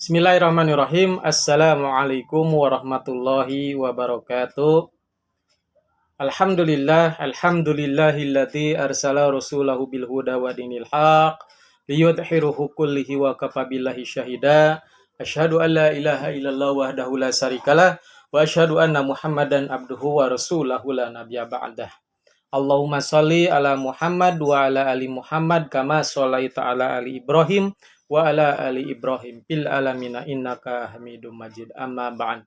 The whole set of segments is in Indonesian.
Bismillahirrahmanirrahim. Assalamualaikum warahmatullahi wabarakatuh. Alhamdulillahilladzi arsala rasulahu bil huda wa dinil haq liyudhhiruhu kullihi wa kafa billahi syahida. Asyhadu an la ilaha illallah wahdahu la syarikalah wa asyhadu anna Muhammadan abduhu wa rasuluhu la nabiyya ba'dah. Allahumma sholli ala Muhammad wa ala ali Muhammad kama sholaita ala ali Ibrahim wa ala ali Ibrahim fil alamina innaka Hamidum Majid. Amma ba'd.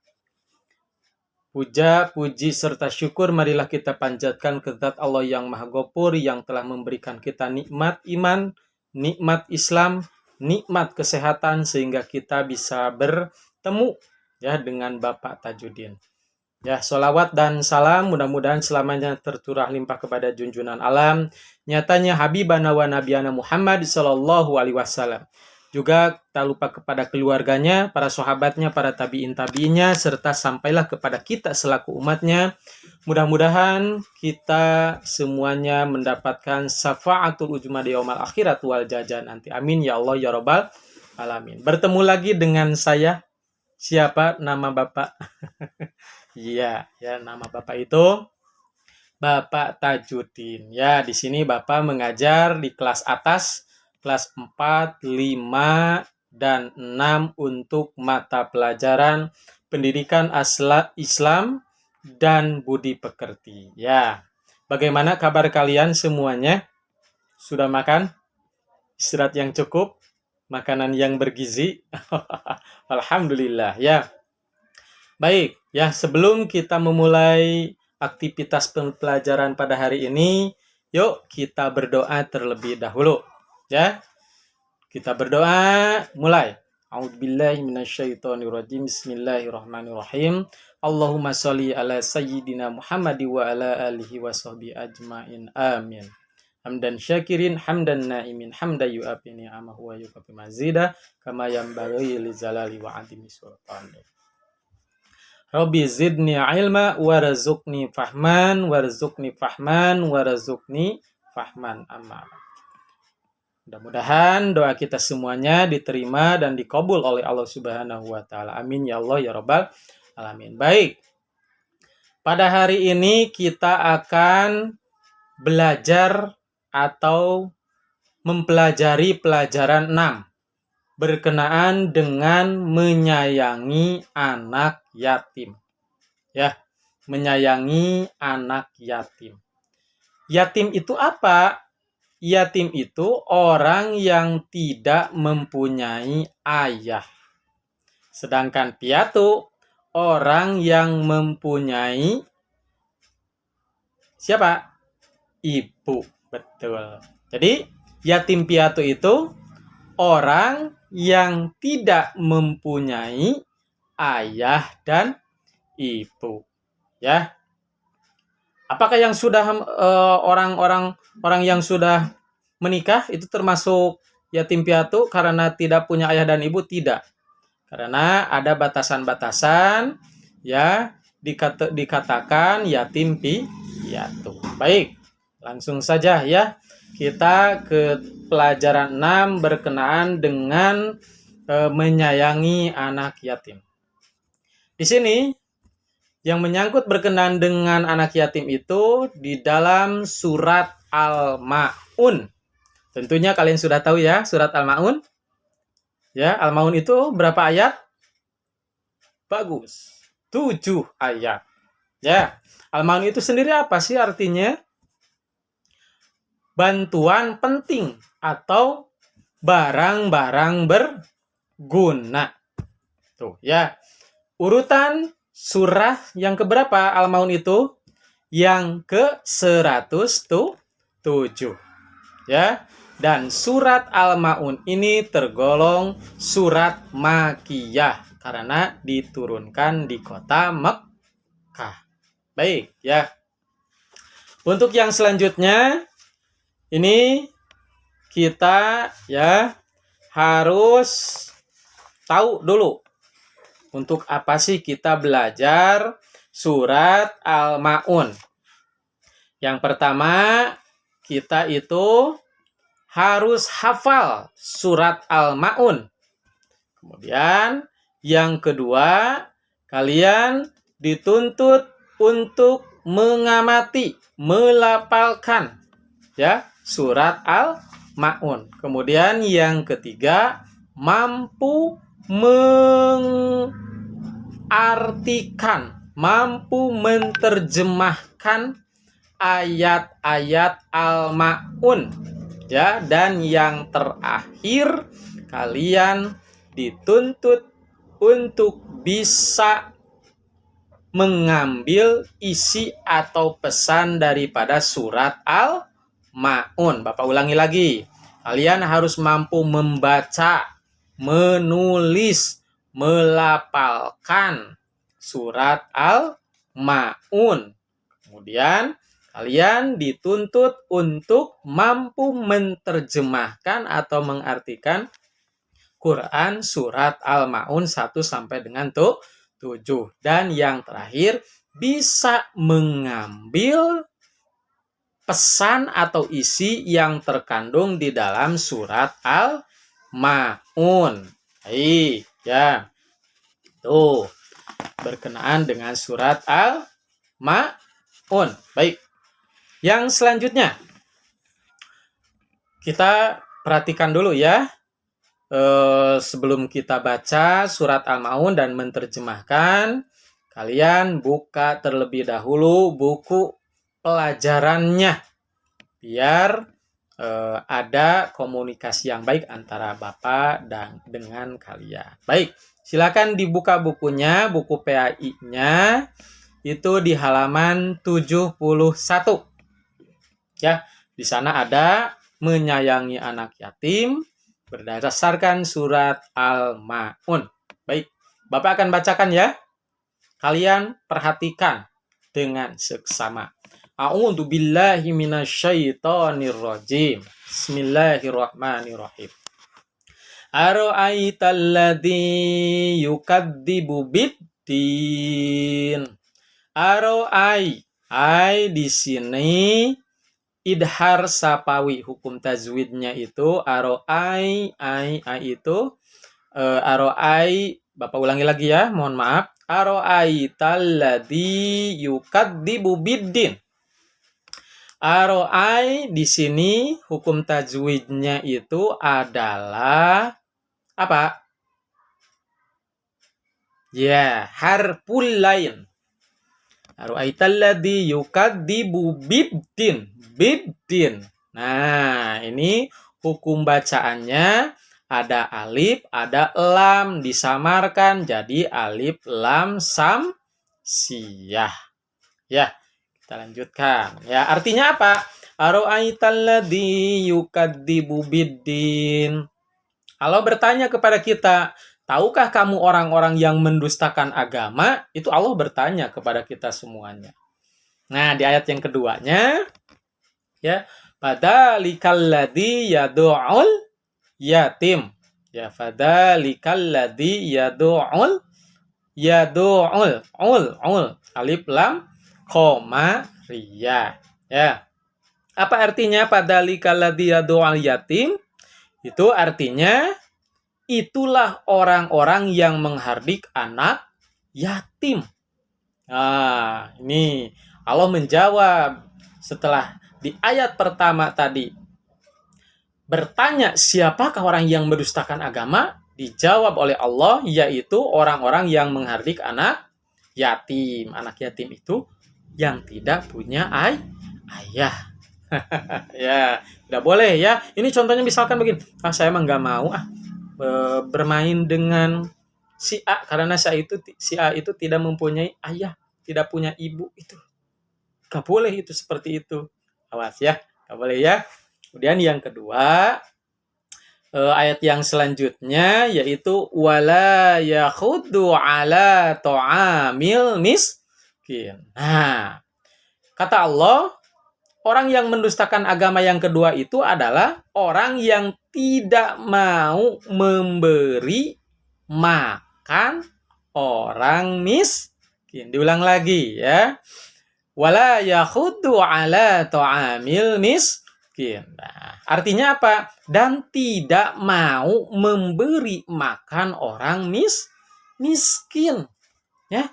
Puja, puji, serta syukur marilah kita panjatkan ke zat Allah yang Maha Ghafur yang telah memberikan kita nikmat iman, nikmat Islam, nikmat kesehatan sehingga kita bisa bertemu ya dengan Bapak Tajuddin. Ya, sholawat dan salam mudah-mudahan selamanya tercurah limpah kepada junjungan alam, nyatanya Habibana wa Nabiyana Muhammad sallallahu alaihi wasallam. Juga tak lupa kepada keluarganya, para sahabatnya, para tabi'in-tabi'innya, serta sampailah kepada kita selaku umatnya. Mudah-mudahan kita semuanya mendapatkan syafa'atul ujma di yaumal akhirat wal jajan nanti. Amin ya Allah ya Rabbal alamin. Bertemu lagi dengan saya. Siapa nama Bapak? Iya, ya nama Bapak itu Bapak Tajuddin. Ya, di sini Bapak mengajar di kelas atas, kelas 4, 5, dan 6 untuk mata pelajaran pendidikan Islam dan budi pekerti. Ya, bagaimana kabar kalian semuanya? Sudah makan? Istirahat yang cukup? Makanan yang bergizi? Alhamdulillah, ya. Baik, ya sebelum kita memulai aktivitas pembelajaran pada hari ini, yuk kita berdoa terlebih dahulu. Ya, kita berdoa, mulai. A'udzubillahi minasyaitonirrajim. Bismillahirrahmanirrahim. Allahumma sholli ala sayyidina Muhammad wa ala alihi wa sahbihi ajmain. Amin. Hamdan syakirin, hamdan naimin, hamdan yu'afi ni'amahu wa yukafi mazida, kama yanbaghi li zalali wa adimi sultani. Rabbi zidni ilma warzuqni fahman warzuqni fahman warzuqni fahman. Amma. Mudah-mudahan doa kita semuanya diterima dan dikabul oleh Allah Subhanahu wa taala. Amin ya Allah ya Rabbal alamin. Baik. Pada hari ini kita akan belajar atau mempelajari pelajaran 6 berkenaan dengan menyayangi anak yatim. Ya, menyayangi anak yatim. Yatim itu apa? Yatim itu orang yang tidak mempunyai ayah. Sedangkan piatu orang yang mempunyai siapa? Ibu. Betul. Jadi yatim piatu itu orang yang tidak mempunyai ayah dan ibu. Ya. Apakah yang sudah orang yang sudah menikah itu termasuk yatim piatu karena tidak punya ayah dan ibu? Tidak. Karena ada batasan-batasan ya dikatakan yatim piatu. Baik, langsung saja ya. Kita ke pelajaran 6 berkenaan dengan menyayangi anak yatim. Di sini yang menyangkut berkenaan dengan anak yatim itu di dalam surat Al-Ma'un. Tentunya kalian sudah tahu ya surat Al-Ma'un. Ya, Al-Ma'un itu berapa ayat? Bagus. 7 ayat. Ya, Al-Ma'un itu sendiri apa sih artinya? Bantuan penting atau barang-barang berguna. Tuh, ya. Urutan surah yang keberapa Al-Ma'un itu? Yang ke-107. Ya. Dan surat Al-Ma'un ini tergolong surat Makkiyah karena diturunkan di kota Mekkah. Baik, ya. Untuk yang selanjutnya ini kita ya harus tahu dulu untuk apa sih kita belajar surat Al-Ma'un. Yang pertama, kita itu harus hafal surat Al-Ma'un. Kemudian yang kedua, kalian dituntut untuk mengamati, melafalkan ya surat Al-Maun. Kemudian yang ketiga, mampu mengartikan, mampu menerjemahkan ayat-ayat Al-Maun ya. Dan yang terakhir, kalian dituntut untuk bisa mengambil isi atau pesan daripada surat Al-Maun. Bapak ulangi lagi. Kalian harus mampu membaca, menulis, melafalkan surat Al-Maun. Kemudian kalian dituntut untuk mampu menerjemahkan atau mengartikan Quran surat Al-Maun 1 sampai dengan 7. Dan yang terakhir, bisa mengambil pesan atau isi yang terkandung di dalam surat Al-Maun. Baik, ya. Tuh, berkenaan dengan surat Al-Maun. Baik. Yang selanjutnya, kita perhatikan dulu ya. Sebelum kita baca surat Al-Maun dan menerjemahkan, kalian buka terlebih dahulu buku pelajarannya biar ada komunikasi yang baik antara Bapak dan dengan kalian. Baik, silakan dibuka bukunya, buku PAI-nya itu di halaman 71. Ya, di sana ada menyayangi anak yatim berdasarkan surat Al-Maun. Baik, Bapak akan bacakan ya. Kalian perhatikan dengan seksama. A'udzu billahi minasyaitonir rajim. Bismillahirrahmanirrahim. Ara'aital ladzi yukadzibu biddin. Ara'ai di sini idhar sapawi, hukum tajwidnya itu aro'ai, ai itu aro'ai. Bapak ulangi lagi ya, mohon maaf. Aro'ai talladzi yukadzibu biddin. Aro'ai di sini hukum tajwidnya itu adalah apa? Ya, harful lain. Aro'aitalladzi yukadzibu biddin. Biddin. Nah, ini hukum bacaannya ada alif, ada lam, disamarkan jadi alif lam sam siyah. Ya, kita lanjutkan. Ya, artinya apa? Aro'aitalladzi yukadzibu biddin. Allah bertanya kepada kita, tahukah kamu orang-orang yang mendustakan agama? Itu Allah bertanya kepada kita semuanya. Nah, di ayat yang keduanya, ya, fadzalikal ladzi yad'ul yatim. Ya, fadzalikal ladzi yad'ul alif lam koma ria. Ya. Apa artinya fadzalikal ladzi yad'ul yatim? Itu artinya itulah orang-orang yang menghardik anak yatim. Nah, ini Allah menjawab setelah di ayat pertama tadi bertanya siapakah orang yang mendustakan agama, dijawab oleh Allah yaitu orang-orang yang menghardik anak yatim. Anak yatim itu yang tidak punya ayah. Ya, tidak boleh ya. Ini contohnya misalkan begini, saya emang nggak mau bermain dengan si A karena si A itu tidak mempunyai ayah, tidak punya ibu. Itu nggak boleh, itu seperti itu. Awas ya, nggak boleh ya. Kemudian yang kedua, ayat yang selanjutnya yaitu wala yakhuddu ala ta'amil miskin. Nah, kata Allah, orang yang mendustakan agama yang kedua itu adalah orang yang tidak mau memberi makan orang miskin. Diulang lagi ya. Wala yakhuddu ala ta'amil miskin. miskin. Nah, artinya apa? Dan tidak mau memberi makan orang miskin. Ya,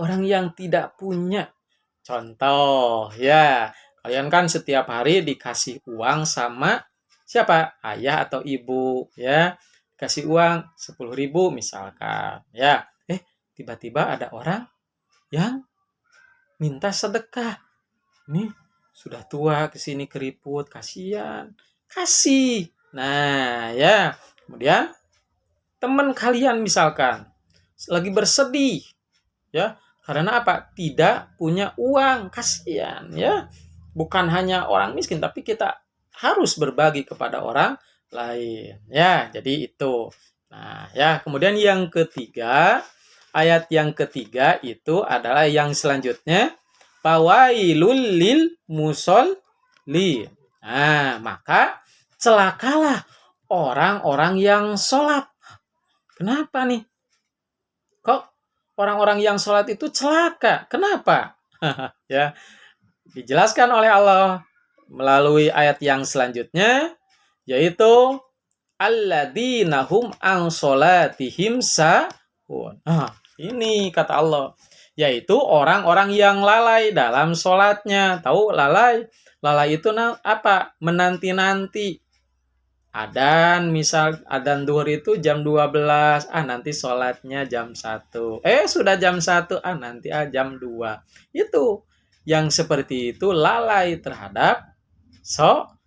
orang yang tidak punya. Contoh, ya, kalian kan setiap hari dikasih uang sama siapa? Ayah atau ibu, ya. Kasih uang 10.000 misalkan, ya. Tiba-tiba ada orang yang minta sedekah. Nih, sudah tua kesini keriput, kasihan. Kasih. Nah, ya. Kemudian teman kalian misalkan lagi bersedih, ya. Karena apa? Tidak punya uang, kasihan, ya. Bukan hanya orang miskin, tapi kita harus berbagi kepada orang lain. Ya, jadi itu. Nah, ya, kemudian yang ketiga, ayat yang ketiga itu adalah yang selanjutnya, fawailul lil musholli. Nah, maka celakalah orang-orang yang sholat. Kenapa nih? Kok orang-orang yang sholat itu celaka? Kenapa? Ya, dijelaskan oleh Allah melalui ayat yang selanjutnya, yaitu alladzina hum an sholatihim sahun. Ini kata Allah, yaitu orang-orang yang lalai dalam sholatnya. Tahu lalai? Lalai itu apa? Menanti-nanti. Adan duhur itu jam 12, nanti sholatnya jam 1. Sudah jam 1, nanti jam 2. Itu yang seperti itu lalai terhadap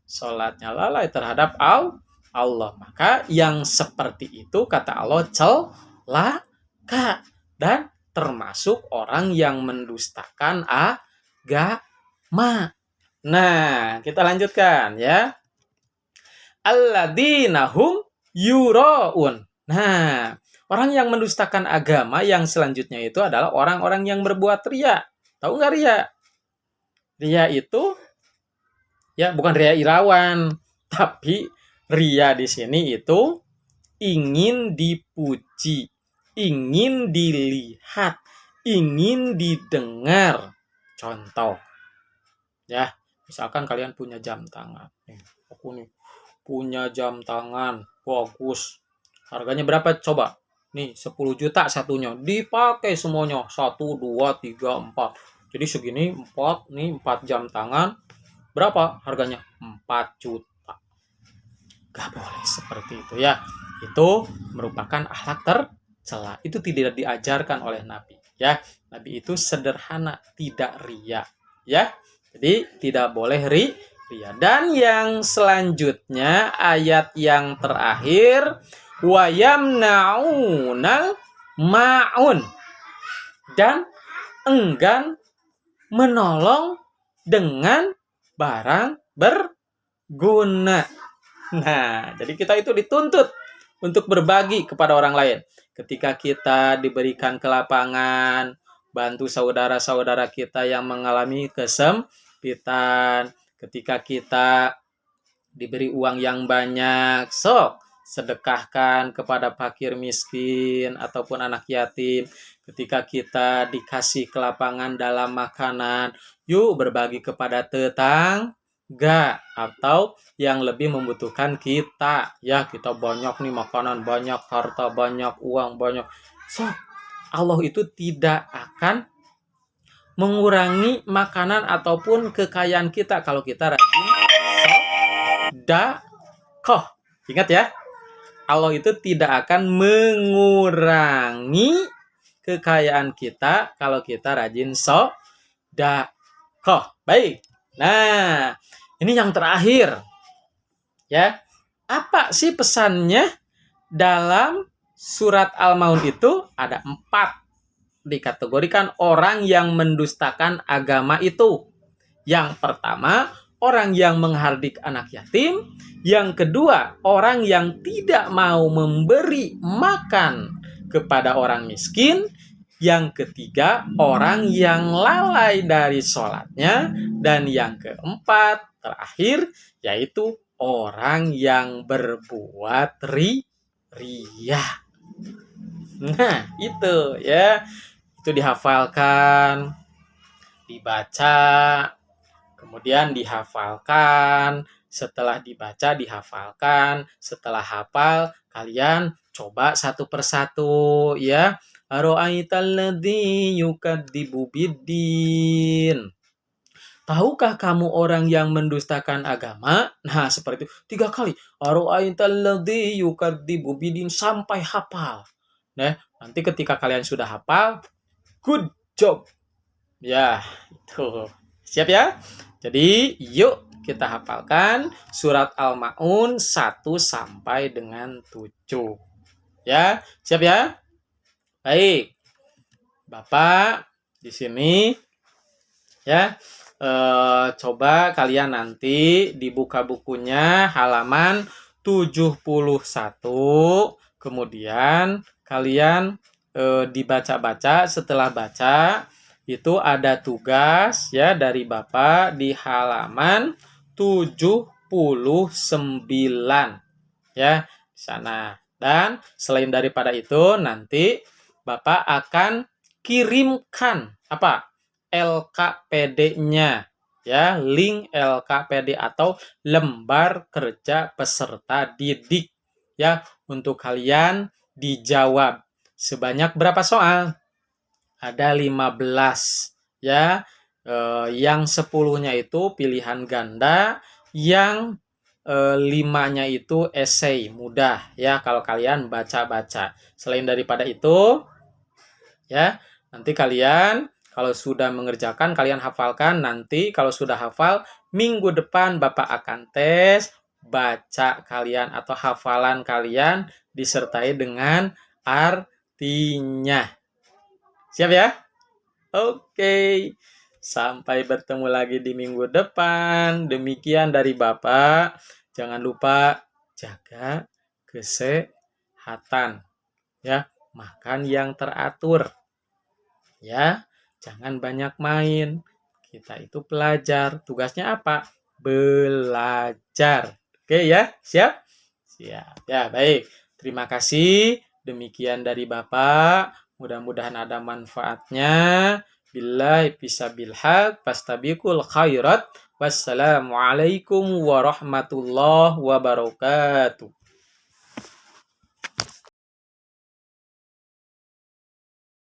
sholatnya, lalai terhadap Allah. Maka yang seperti itu kata Allah celaka dan termasuk orang yang mendustakan agama. Nah, kita lanjutkan ya. Alladzina hum yuraun. Nah, orang yang mendustakan agama yang selanjutnya itu adalah orang-orang yang berbuat riya. Tahu nggak riya? Riya itu ya bukan riya irawan, tapi riya di sini itu ingin dipuji, ingin dilihat, ingin didengar. Contoh, ya, misalkan kalian punya jam tangan. Aku nih punya jam tangan bagus, harganya berapa coba? Nih 10 juta satunya, dipakai semuanya 1, 2, 3, 4, jadi segini 4, nih 4 jam tangan, berapa harganya? 4 juta. Gak boleh seperti itu ya, itu merupakan akhlak tercela, itu tidak diajarkan oleh Nabi ya. Nabi itu sederhana, tidak riya ya, jadi tidak boleh riya. Dan yang selanjutnya ayat yang terakhir, wa yamna'unal ma'un, dan enggan menolong dengan barang berguna. Nah, jadi kita itu dituntut untuk berbagi kepada orang lain. Ketika kita diberikan kelapangan, bantu saudara-saudara kita yang mengalami kesempitan. Ketika kita diberi uang yang banyak, sok sedekahkan kepada fakir miskin ataupun anak yatim. Ketika kita dikasih kelapangan dalam makanan, yuk berbagi kepada tetangga atau yang lebih membutuhkan kita. Ya, kita banyak nih makanan, banyak harta, banyak uang, banyak. Sok, Allah itu tidak akan mengurangi makanan ataupun kekayaan kita kalau kita rajin sedekah. Ingat ya, Allah itu tidak akan mengurangi kekayaan kita kalau kita rajin sedekah. Baik. Nah, ini yang terakhir. Ya. Apa sih pesannya dalam surat Al-Maun itu? Ada 4. Dikategorikan orang yang mendustakan agama itu. Yang pertama, orang yang menghardik anak yatim. Yang kedua, orang yang tidak mau memberi makan kepada orang miskin. Yang ketiga, orang yang lalai dari sholatnya. Dan yang keempat, terakhir, yaitu orang yang berbuat riya. Nah, itu ya. Itu dihafalkan, dibaca, kemudian dihafalkan, setelah dibaca dihafalkan, setelah hafal kalian coba satu persatu ya. Ara'aital ladzi yukadzibu biddin. Tahukah kamu orang yang mendustakan agama? Nah, seperti itu. 3 kali. Ara'aital ladzi yukadzibu biddin sampai hafal. Nah, nanti ketika kalian sudah hafal, good job. Ya, itu. Siap ya? Jadi, yuk kita hafalkan surat Al-Maun 1 sampai dengan 7. Ya, siap ya? Baik. Bapak di sini ya. Coba kalian nanti dibuka bukunya halaman 71. Kemudian kalian dibaca-baca, setelah baca itu ada tugas ya dari Bapak di halaman 79 ya di sana. Dan selain daripada itu nanti Bapak akan kirimkan apa? LKPD-nya ya, link LKPD atau lembar kerja peserta didik ya untuk kalian dijawab. Sebanyak berapa soal? Ada 15 ya. Yang 10-nya itu pilihan ganda, yang 5-nya itu esai mudah ya kalau kalian baca-baca. Selain daripada itu ya, nanti kalian kalau sudah mengerjakan, kalian hafalkan. Nanti kalau sudah hafal, minggu depan Bapak akan tes baca kalian atau hafalan kalian disertai dengan artinya. Siap ya? Oke. Sampai bertemu lagi di minggu depan. Demikian dari Bapak. Jangan lupa jaga kesehatan. Ya, makan yang teratur. Ya, jangan banyak main. Kita itu pelajar. Tugasnya apa? Belajar. Oke ya, siap? Siap. Ya, baik. Terima kasih. Demikian dari Bapak. Mudah-mudahan ada manfaatnya. Billahi fisabil haq fastabiqul khairat. Wassalamualaikum warahmatullahi wabarakatuh.